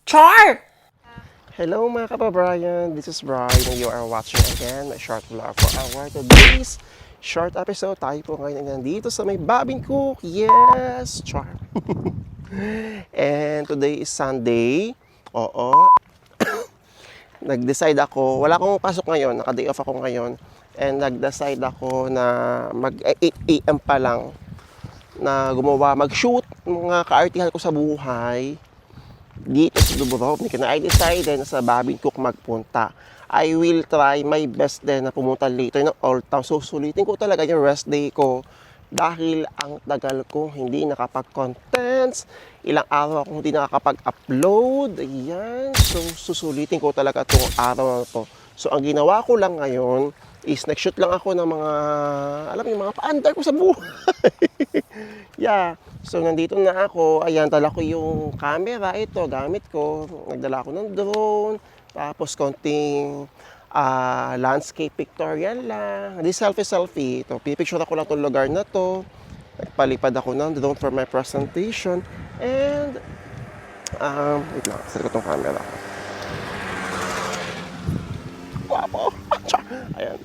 Char! Hello mga kababayan, this is Brian and you are watching again my short vlog for our today's short episode. Tayo po ngayon ay nandito sa may Babin Cook. Yes! Char! And today is Sunday. Oo. Nag-decide ako, wala akong pasok ngayon, naka-day off ako ngayon. And nag-decide ako na mag-8 AM pa lang na gumawa, mag-shoot mga kaartihan ko sa buhay dito sa Dubrovnik. Na I decided na sa Babin Cook magpunta. I will try my best din na pumunta later ng Old Town. So sulitin ko talaga yung rest day ko dahil ang tagal ko hindi nakapag-contents. Ilang araw akong hindi nakakapag-upload. Ayan. So susulitin ko talaga itong araw na to. So ang ginawa ko lang ngayon is nag-shoot lang ako ng mga, alam yung mga paandar ko sa buhay. Yeah. So, nandito na ako. Ayan, dala ko yung camera. Ito, gamit ko. Nagdala ako ng drone. Tapos, konting landscape pictorial lang. Hindi selfie-selfie. Ito, pipicture ako lang itong lugar na to. Nagpalipad ako ng drone for my presentation. And, wait lang. Sali ko itong camera ko. Wapo! Ayan.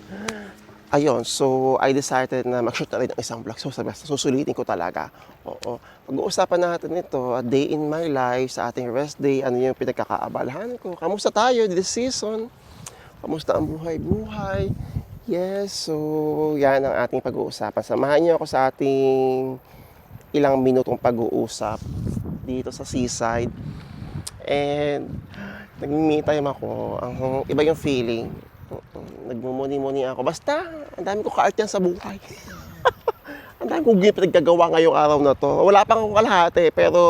Ayun, so I decided na mag-shoot na rin ng isang vlog. So sabi, susulitin ko talaga. Oo. Pag-uusapan natin ito, a day in my life, sa ating rest day, ano yung pinagkakaabalahan ko. Kamusta tayo this season? Kamusta ang buhay-buhay? Yes, so yan ang ating pag-uusapan. Samahan niyo ako sa ating ilang minutong pag-uusap dito sa seaside. And nag-me time ako. Ang iba yung feeling. Nagmumuni-muni ako. Basta, ang dami ko ka-art yan sa buhay. Ang dami kong pinagkagawa ngayong araw na to. Wala pang akong kalahati, pero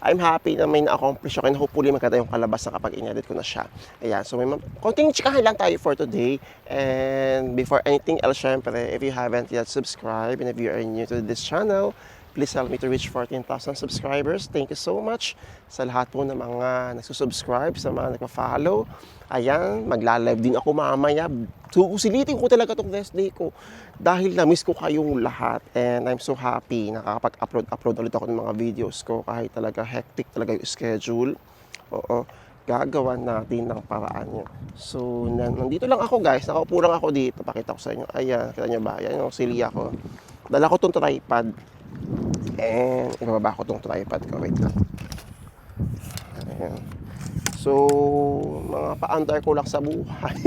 I'm happy na may na-accomplish ako and hopefully maganda yung kalabasan kapag in-edit ko na siya. Ayan, so may konting chikahan lang tayo for today. And before anything else, syempre, if you haven't yet subscribed and if you are new to this channel, please help me to reach 14,000 subscribers. Thank you so much sa lahat po ng mga nagsusubscribe, sa mga nagpa-follow. Ayan, magla-live din ako mamaya. So, usilitin ko talaga itong rest day ko dahil na-miss ko kayong lahat. And I'm so happy na nakakapag-upload ulit ako ng mga videos ko kahit talaga hectic talaga yung schedule. Oo, gagawa natin ng paraan nyo. So, nandito lang ako guys. Nakaupo lang ako dito. Pakita ko sa inyo. Ayan, kita nyo ba? Ayan yung silya ko. Dala ko itong tripod. And ibababa ko itong tripod ko. Wait lang. Ayan. So, mga paandar ko lang sa buhay.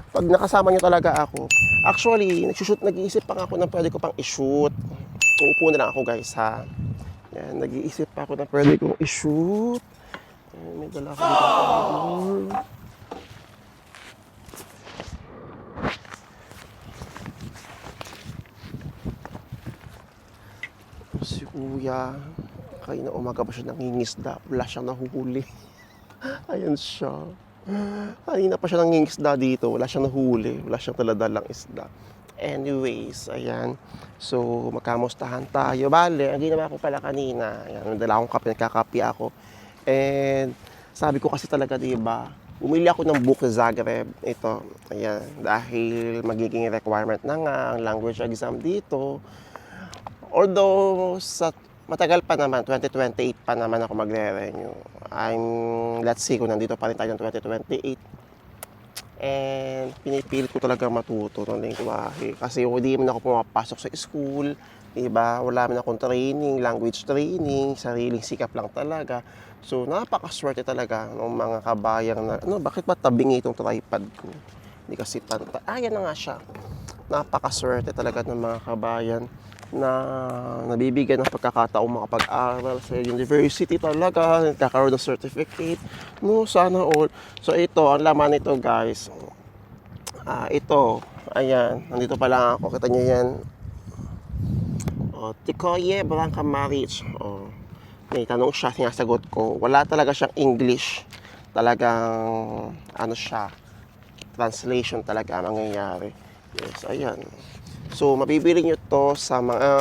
Pag nakasama nyo talaga ako. Actually, nag-iisip pa ako ng pwede ko pang i-shoot. Uupo na lang ako guys ha. Yan, nag-iisip pa ako ng pwede kong i-shoot. Ayan, may dala ko dito. Si kuya, kayo na umaga pa siya nangingisda. Wala siyang nahuhuli. Ayan siya. Kanina pa siya nangingisda dito. Wala siyang nahuli. Wala siyang taladalang isda. Anyways, ayan. So, magkamustahan tayo. Bale, ang ginawa ko pala kanina, ayan, nadala akong kape, nagkakape ako. And sabi ko kasi talaga, diba, bumili ako ng book sa Zagreb. Ito, ayan. Dahil magiging requirement na nga ang language exam dito. Although, matagal pa naman, 2028 pa naman ako magre-renew. Let's see kung nandito pa rin tayo ng 2028. And pinipilit ko talaga matuto ng lengguwahe. Kasi hindi man ako pumapasok sa school, diba? Wala man akong training, language training, sariling sikap lang talaga. So, napakaswerte talaga ng mga kabayang na, bakit ba tabingi itong tripod ko? Hindi kasi yan na nga siya. Napakaswerte talaga ng mga kabayan na nabibigyan ng pagkakataong makapag-aral sa university talaga, nagkakaroon ng certificate. No, sana all. So ito, ang laman nito guys. Ito, ayan, nandito pa lang ako. Kita nyo yan. Tikoye Branca Marich. May tanong siya, sinasagot ko. Wala talaga siyang English. Talagang, siya, translation talaga ang mangyayari. Yes, ayan. So, mabibili nyo to sa mga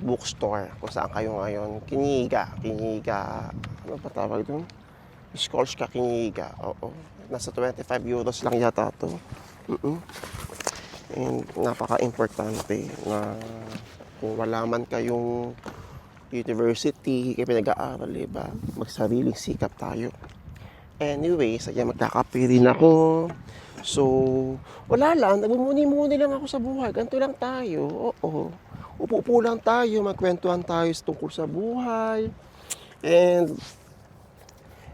bookstore kung saan kayo ngayon. Kiniga. Ano ba tawag doon? Skolska Kiniga. Oo. Nasa 25 euros lang yata to. And napaka-importante na kung wala man kayong university, kaya pinag-aaral, diba? Magsariling sikap tayo. Anyways, ayan, magkakape rin ako. So, wala lang, nagmumuni-muni lang ako sa buhay. Ganito lang tayo, oo. Upo-upo lang tayo, magkwentuhan tayo tungkol sa buhay. And,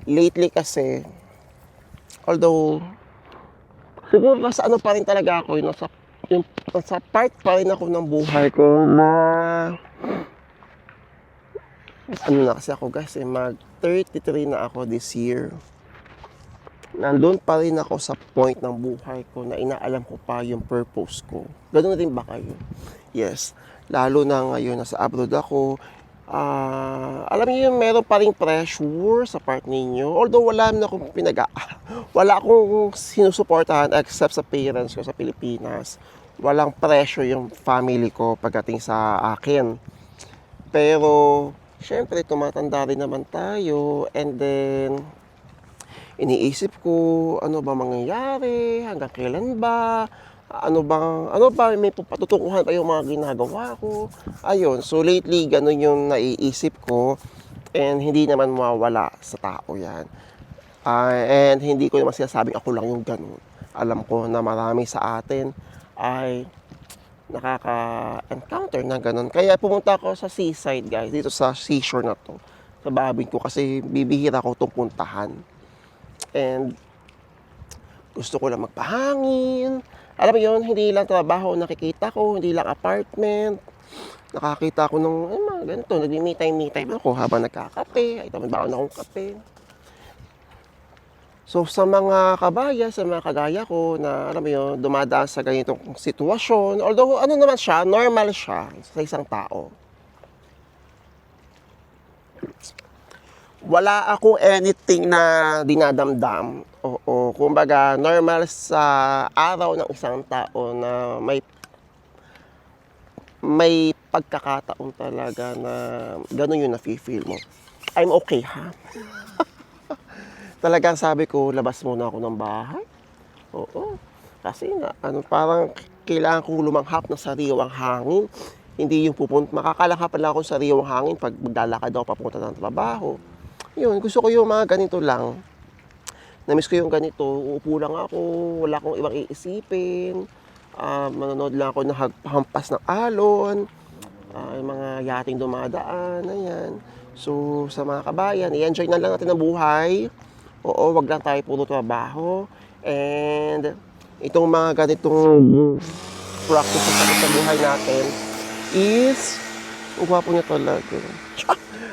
lately kasi, although, siguro nasa ano pa rin talaga ako, nasa part pa rin ako ng buhay ko na, ano na kasi ako guys, mag 33 na ako this year. Nandun pa rin ako sa point ng buhay ko na inaalam ko pa yung purpose ko. Ganun na din ba kayo? Yes. Lalo na ngayon, nasa abroad ako. Alam niyo yung meron pa rin pressure sa part ninyo. Although wala na akong wala akong sinusuportahan except sa parents ko sa Pilipinas. Walang pressure yung family ko pagdating sa akin. Pero, syempre, tumatanda rin naman tayo. And then, iniisip ko, ano ba mangyayari, hanggang kailan ba, ano ba, may patutunguhan pa yung mga ginagawa ko. Ayun, so lately, ganun yung naiisip ko, and hindi naman mawawala sa tao yan. And hindi ko naman sinasabing ako lang yung ganun. Alam ko na marami sa atin ay nakaka-encounter na ganun. Kaya pumunta ako sa seaside, guys, dito sa seashore na to, sa babig ko, kasi bibihira ko itong puntahan. And gusto ko lang magpahangin. Alam mo yun, hindi lang trabaho nakikita ko, hindi lang apartment. Nakakita ko ng mga ganito, nag-me time ako habang nagkakape. Ito, may baon akong kape. So sa mga kabaya, sa mga kagaya ko na alam mo yun, dumadaan sa ganitong sitwasyon, although ano naman siya, normal siya sa isang tao. Wala akong anything na dinadamdam. Oo, kumbaga normal sa araw ng isang tao na may pagkakataon talaga na gano'n yung nafe-feel mo. I'm okay, ha? Talagang sabi ko, labas muna ako ng bahay. Oo. Kasi nga, parang kailangan kong lumanghap ng sariwang hangin. Hindi yung makakalangkap lang ako ng sariwang hangin pag maglalakad ako papunta ng trabaho. Yun, gusto ko yung mga ganito lang. Namiss ko yung ganito, uupo lang ako, wala akong ibang iisipin. Manonood lang ako ng hampas ng alon, yung mga yating dumadaan, ayan. So, sa mga kabayan, i-enjoy na lang natin ang buhay. Oo, wag lang tayo puro trabaho. And, itong mga ganitong practices sa buhay natin is, ang gwapo niya talaga.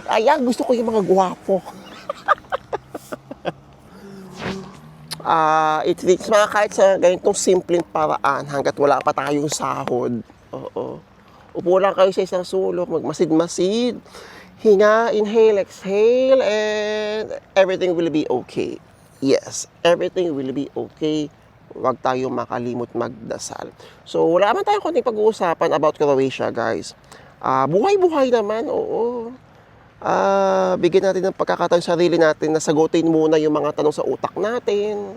Ayan, gusto ko yung mga gwapo. It takes mga kahit sa ganitong simpleng paraan hanggat wala pa tayong sahod. Oo. Upo lang kayo sa isang sulok, magmasid-masid, hinga, inhale, exhale, and everything will be okay. Yes, everything will be okay. Huwag tayong makalimot magdasal. So, wala naman tayong konting pag-uusapan about Croatia, guys. Buhay-buhay naman, oo. Bigyan natin ng pagkakataon sa sarili natin na sagutin muna yung mga tanong sa utak natin.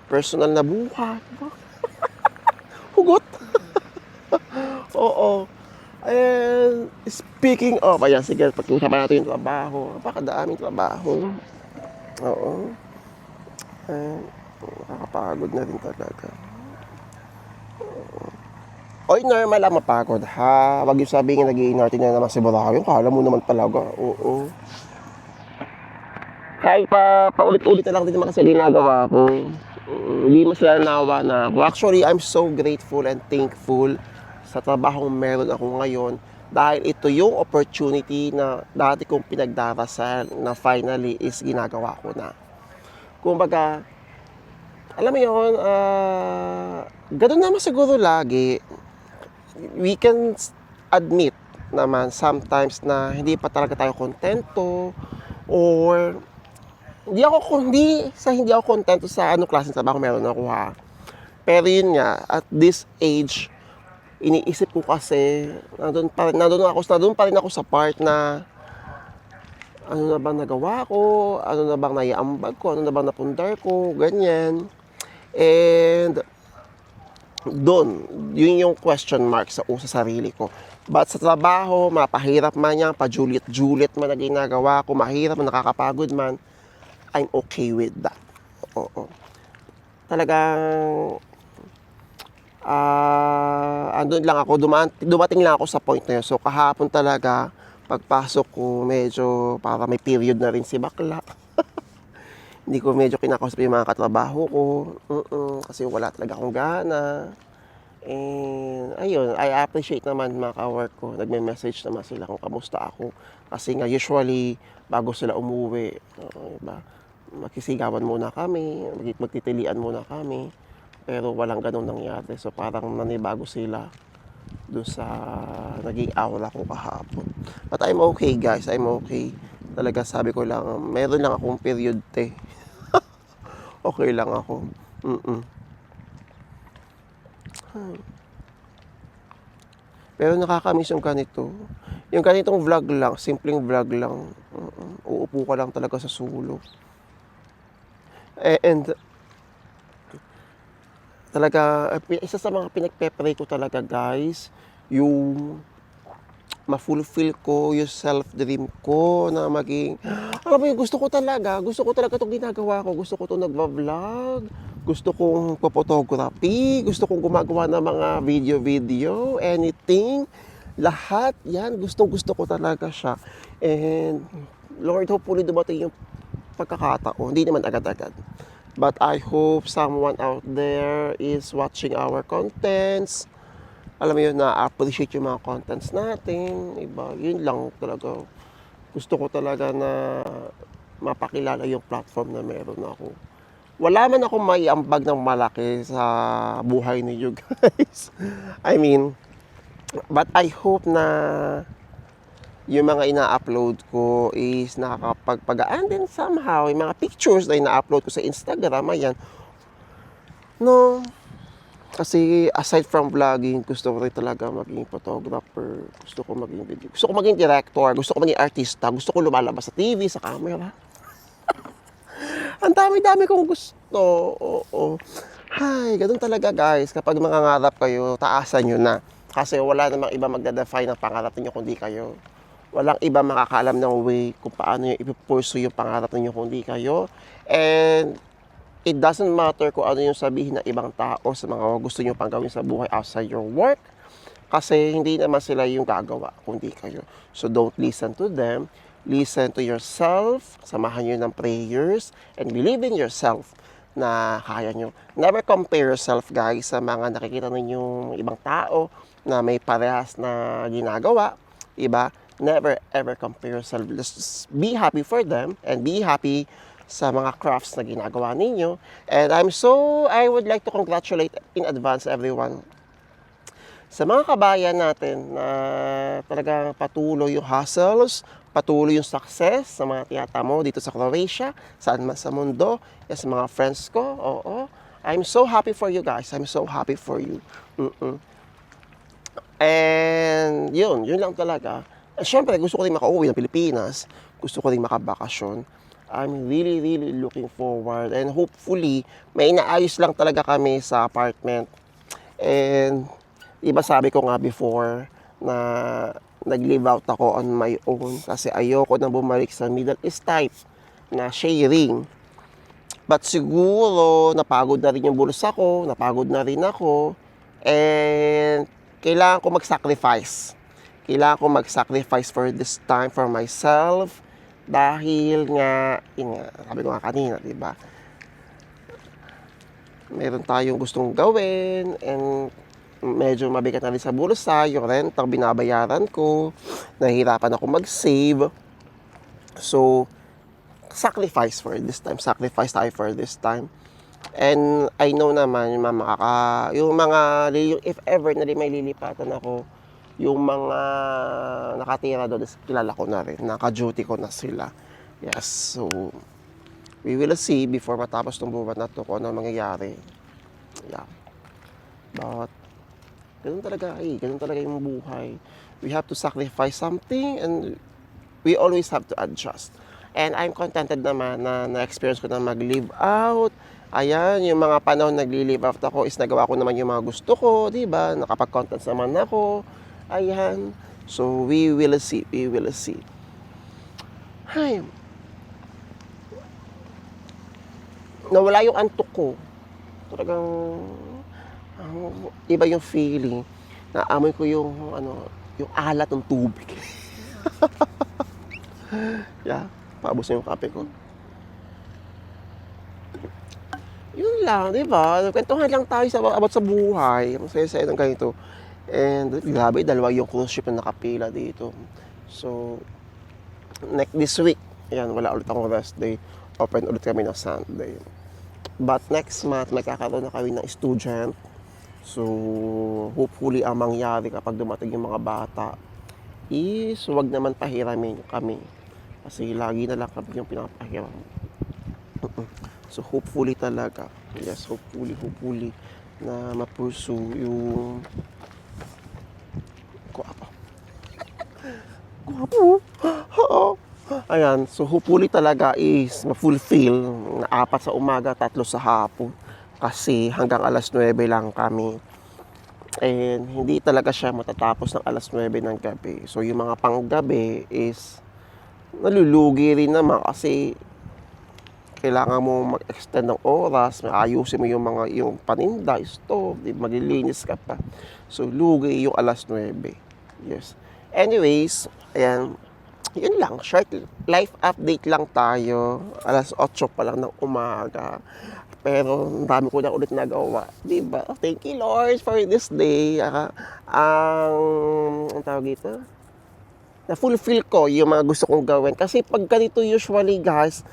Personal na buhay. Hugot. Oo. And speaking of, ayan, sige, pag-usapan natin yung trabaho. Napakadaming trabaho. Oo. Nakakapagod na rin talaga. Oy, normal lang mapagod, ha? Wag yung sabihin nag-i-inarte na naman si Boracay. Kala mo naman talaga. Oo. Kahit paulit-ulit na lang din naman kasi ginagawa ko. Hindi mo sila nawa na ako. Actually, I'm so grateful and thankful sa trabahong meron ako ngayon. Dahil ito yung opportunity na dati kong pinagdarasal na finally is ginagawa ko na. Kumbaga, alam mo yun, ganun naman siguro lagi. We can admit naman sometimes na hindi pa talaga tayo kontento or hindi ako kontento sa anong klaseng trabaho meron ako, ha. Pero yun nga, at this age, iniisip ko kasi nandun pa rin ako sa part na ano na bang nagawa ko, ano na bang naiambag ko, ano na bang napundar ko, ganyan. And Doon, yun yung question mark sa sarili ko. But sa trabaho, mapahirap man yan, pajulit-julit man na ginagawa ko, mahirap man, nakakapagod man, I'm okay with that. Oo. Talagang, andun lang ako, dumating lang ako sa point na yun. So, kahapon talaga, pagpasok ko, medyo para may period na rin si bakla. Hindi ko medyo kinakausap yung mga katrabaho ko. Kasi wala talaga akong gana. And ayun, I appreciate naman mga ka-work ko. Nagme-message naman sila kung kamusta ako. Kasi nga usually, bago sila umuwi, diba, magkisigawan muna kami, magtitilian muna kami. Pero walang ganun nangyari. So parang nanibago sila doon sa naging aura ko kahapon. But I'm okay guys, I'm okay. Talaga sabi ko lang, meron lang akong period te. Okay lang ako. Pero nakakamiss yung ganito. Yung ganitong vlog lang, simpleng vlog lang. Uupo ka lang talaga sa sulok. And talaga, isa sa mga pinagpe-pray ko talaga guys, yung ma-fulfill ko yung self-dream ko na maging, alam mo yun, gusto ko talaga itong ginagawa ko, gusto ko itong nagva-vlog, gusto kong photography, gusto kong gumagawa ng mga video, anything, lahat yan, gusto ko talaga siya. And Lord, hopefully dumating yung pagkakataon, hindi naman agad-agad. But I hope someone out there is watching our contents, alam mo yun, na-appreciate yung mga contents natin, iba, yun lang talaga. Gusto ko talaga na mapakilala yung platform na meron ako. Wala man ako maiambag ng malaki sa buhay ninyo guys. I mean, but I hope na yung mga ina-upload ko is nakakapagpagaan din somehow. Yung mga pictures na ina-upload ko sa Instagram, ayan. No, kasi aside from vlogging, gusto ko rin talaga maging photographer, gusto ko maging video, gusto ko maging director, gusto ko maging artista, gusto ko lumalabas sa TV, sa camera. Ang dami-dami kong gusto. Oo. Hay, ganun talaga guys. Kapag mangangarap kayo, taasan nyo na. Kasi wala namang iba magdadefine ng pangarap niyo kundi kayo. Walang iba makakaalam ng way kung paano nyo ipupursue yung pangarap niyo kundi kayo. And it doesn't matter kung ano yung sabihin ng ibang tao sa mga gusto nyo pang gawin sa buhay outside your work. Kasi hindi naman sila yung gagawa, kundi kayo. So don't listen to them. Listen to yourself. Samahan nyo ng prayers. And believe in yourself na kaya nyo. Never compare yourself, guys, sa mga nakikita ninyong ibang tao na may parehas na ginagawa. Iba? Never ever compare yourself. Just be happy for them and be happy sa mga crafts na ginagawa ninyo. And I would like to congratulate in advance everyone sa mga kabayan natin na talagang patuloy yung hustles, patuloy yung success sa mga tiyatamo dito sa Croatia, saan man sa mundo, yan sa mga friends ko, oo. I'm so happy for you guys. I'm so happy for you. And yun lang talaga. Siyempre, gusto ko rin makauwi ng Pilipinas. Gusto ko rin makabakasyon. I'm really looking forward and hopefully may inaayos lang talaga kami sa apartment. And iba sabi ko nga before na nag-live out ako on my own kasi ayoko na bumalik sa Middle East type na sharing. But siguro napagod na rin yung bulsa ko, napagod na rin ako, and kailangan ko mag-sacrifice. Kailangan ko mag-sacrifice for this time for myself. Dahil nga, sabi ko nga kanina, di ba? Meron tayong gustong gawin and medyo mabigat na rin sa bulsa, yung rent ang binabayaran ko, nahihirapan ako mag-save. So, sacrifice for this time. Sacrifice tayo for this time. And I know naman yung mga if ever na may lilipatan ako, yung mga nakatira doon, kilala ko na rin, naka-duty ko na sila. Yes, so we will see before matapos ng buwan na to kung ano mangyayari. Yeah. But ganun talaga yung buhay. We have to sacrifice something and we always have to adjust. And I'm contented naman na na-experience ko na mag-live out. Ayan, yung mga panahon nagli-leave out ako is nagawa ko naman yung mga gusto ko, di ba? Nakapag-contents naman ako. Ayan. So, we will see. We will see. Ay. Nawala yung antok ko. Talagang iba yung feeling. Naamoy ko yung yung alat ng tubig. Yeah, paubos na yung kape ko. Yun lang, di ba? Kwentuhan lang tayo about sa buhay. Masaya-saya ng ganito. And grabe, dalawa yung cruise ship na nakapila dito. So, this week, ayan, wala ulit akong rest day. Open ulit kami ng Sunday. But next month, magkakaroon na kami ng student. So, hopefully, ang mangyari kapag dumating yung mga bata is wag naman pahiramin kami. Kasi lagi na lang kami yung pinapahiram. So, hopefully talaga. Yes, hopefully na ma-pursue yung Guwapo. Oo. Ayan, so hopefully talaga is ma-fulfill na 4 sa umaga, 3 sa hapon. Kasi hanggang alas 9 lang kami. And hindi talaga siya matatapos ng alas 9 ng gabi. So yung mga panggabi is nalulugi rin naman kasi kailangan mo mag-extend ng oras, ayusin mo yung paninda, stove, maglilinis ka pa. So lugi yung alas 9. Yes. Anyways, ayan, yun lang, short life update lang tayo. Alas 8 pa lang ng umaga. Pero ang dami ko na ulit nagawa, di ba? Thank you Lord for this day. Ang tawag dito, na-fulfill ko yung mga gusto kong gawin. Kasi pag ganito usually guys,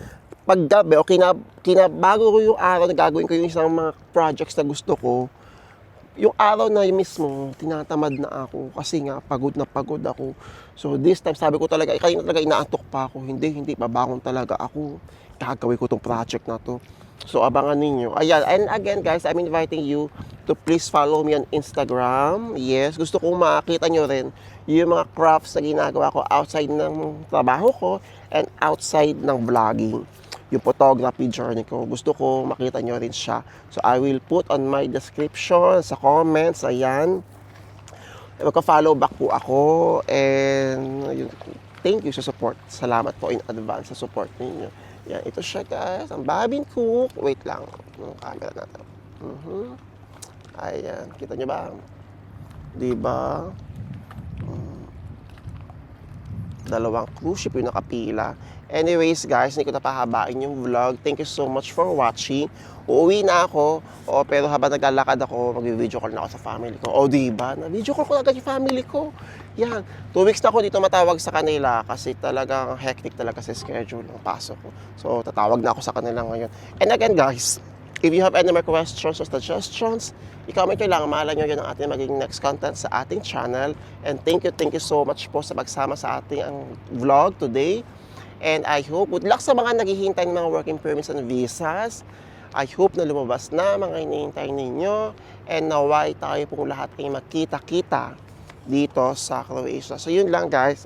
pag gabi o bago ko yung araw na gagawin ko yung isang mga projects na gusto ko, yung araw na mismo, tinatamad na ako kasi nga pagod na pagod ako. So this time, sabi ko talaga, kanina talaga inaantok pa ako. Hindi, babangon talaga ako. Gagawin ko tong project na to. So abangan ninyo. Ayan, and again guys, I'm inviting you to please follow me on Instagram. Yes, gusto kong makita nyo rin yung mga crafts na ginagawa ko outside ng trabaho ko and outside ng vlogging. Yung photography journey ko. Gusto ko makita nyo rin siya. So, I will put on my description, sa comments, ayan. Magka-follow back po ako. And, thank you sa support. Salamat po in advance sa support ninyo. Yan, ito siya guys. Ang Babin Cook. Wait lang. Yung camera natin. Ayan. Kita nyo ba? Diba? Dalawang cruise ship yung nakapila. Anyways guys, hindi ko na pahabain yung vlog. Thank you so much for watching. Uuwi na ako. Pero habang naglalakad ako, mag-video call na ako sa family ko. Diba? Na-video call ko agad yung family ko. Yan. 2 weeks na ako dito matawag sa kanila kasi talagang hectic talaga sa schedule ng pasok ko. So, tatawag na ako sa kanila ngayon. And again guys, if you have any more questions or suggestions, i-comment nyo lang. Mahalan nyo yun ang ating magiging next content sa ating channel. And thank you so much po sa pagsama sa ating vlog today. And I hope, good luck sa mga naghihintay ng mga working permits and visas. I hope na lumabas na mga hinihintay ninyo. And naway tayo pong lahat ay magkita-kita dito sa Croatia. So yun lang guys.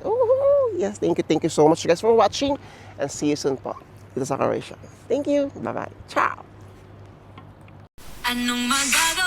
Yes, thank you so much guys for watching. And see you soon po dito sa Croatia. Thank you. Bye-bye. Ciao! Anong magagawa?